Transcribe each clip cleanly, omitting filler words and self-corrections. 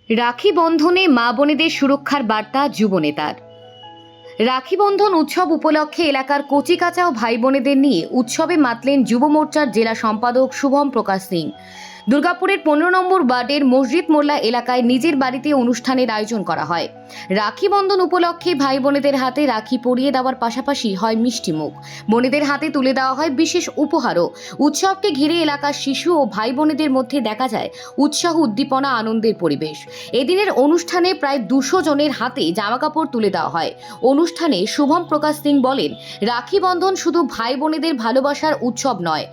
রাখি বন্ধনে মা বোনেদের সুরক্ষার বার্তা যুবনেতার। রাখি বন্ধন উৎসব উপলক্ষে এলাকার কচিকাঁচা ও ভাই বোনেদের নিয়ে উৎসবে মাতলেন যুব মোর্চার জেলা সম্পাদক শুভম প্রকাশ সিং। দুর্গাপুরের 15 নম্বর ওয়ার্ডের মসজিদ মোল্লা এলাকায় নিজের বাড়িতে অনুষ্ঠানের আয়োজন করা হয়। রাখি বন্ধন উপলক্ষে ভাই বোনেদের হাতে রাখি পরিয়ে দেওয়ার পাশাপাশি হয় মিষ্টিমুখ, বোনেদের হাতে তুলে দেওয়া হয় বিশেষ উপহারও। উৎসবকে ঘিরে এলাকার শিশু ও ভাই বোনেদের মধ্যে দেখা যায় উৎসাহ, উদ্দীপনা, আনন্দের পরিবেশ। এদিনের অনুষ্ঠানে প্রায় 200 জনের হাতে জামাকাপড় তুলে দেওয়া হয়। অনুষ্ঠানে শুভম প্রকাশ সিং বলেন, রাখি বন্ধন শুধু ভাই বোনেদের ভালোবাসার উৎসব নয়,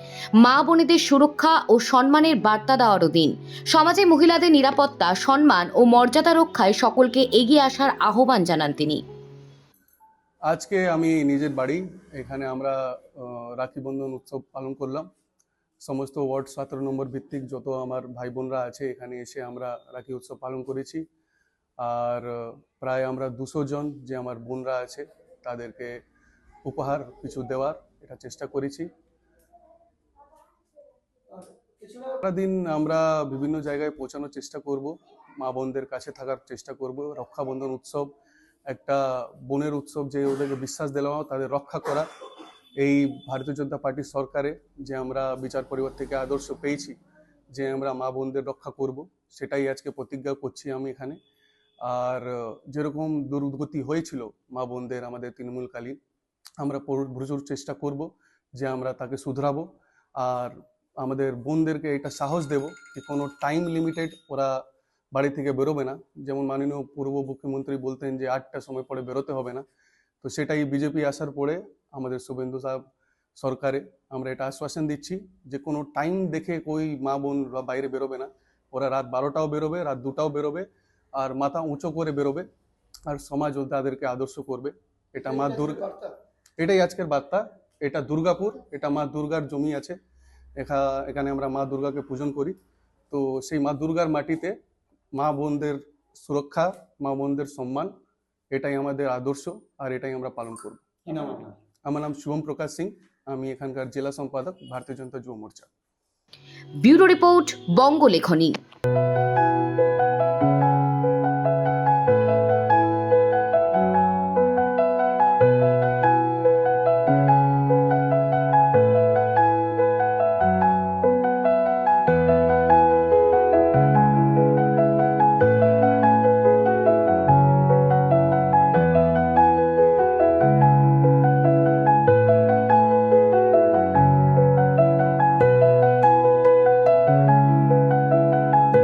মা বোনেদের সুরক্ষা ও সম্মানের বার্তা দেওয়ারও দিন। সমাজে মহিলাদের নিরাপত্তা, সম্মান ও মর্যাদা রক্ষায় সকলকে এগিয়ে আসার আহ্বান জানান তিনি। আজকে আমি নিজের বাড়ি এখানে আমরা রাখি বন্ধন উৎসব পালন করলাম। সমস্ত ওয়ার্ড 17 নম্বর ভিত্তিক যত আমার ভাই বোনরা আছে এখানে এসে আমরা রাখি উৎসব পালন করেছি। আর প্রায় আমরা 200 জন যে আমার বোনরা আছে তাদেরকে উপহার কিছু দেওয়ার এটা চেষ্টা করেছি। সারাদিন আমরা বিভিন্ন জায়গায় পৌঁছানোর চেষ্টা করব, মা বোনদের কাছে থাকার চেষ্টা করব। রক্ষাবন্ধন উৎসব একটা বোনের উৎসব, যে ওদেরকে বিশ্বাস দিলাম তাদের রক্ষা করা। এই ভারতীয় জনতা পার্টির সরকারে যে আমরা বিচার পরিবার থেকে আদর্শ পেয়েছি যে আমরা মা বোনদের রক্ষা করব, সেটাই আজকে প্রতিজ্ঞা করছি আমি এখানে। আর যেরকম দুর্গতি হয়েছিল মা বোনদের আমাদের তৃণমূলকালীন, আমরা প্রচুর চেষ্টা করব যে আমরা তাকে শুধরাবো। আর আমাদের বোনদেরকে এটা সাহস দেব যে কোনো টাইম লিমিটেড ওরা বাড়ি থেকে বেরোবে না। যেমন মাননীয় পূর্ব মুখ্যমন্ত্রী বলতেন যে 8টার সময় পরে বেরোতে হবে না, তো সেটাই বিজেপি আসার পরে আমাদের শুভেন্দু সাহেব সরকারে আমরা এটা আশ্বাসন দিচ্ছি যে কোনো টাইম দেখে কই মা বোন বাইরে বেরোবে না। ওরা রাত 12টাও বেরোবে, রাত 2টাও বেরোবে, আর মাথা উঁচু করে বেরোবে, আর সমাজ তাদেরকে আদর্শ করবে। এটা মা দুর্গা, এটাই আজকের বার্তা। এটা দুর্গাপুর, এটা মা দুর্গার জমি আছে, এখানে আমরা মা দুর্গাকে পূজন করি। তো সেই মা দুর্গার মাটিতে মা বোনদের সুরক্ষা, মা বোনদের সম্মান, এটাই আমাদের আদর্শ, আর এটাই আমরা পালন করব। আমার নাম শুভম প্রকাশ সিং, আমি এখানকার জেলা সম্পাদক, ভারতীয় জনতা যুব মোর্চা। ব্যুরো রিপোর্ট, বঙ্গ লেখনী।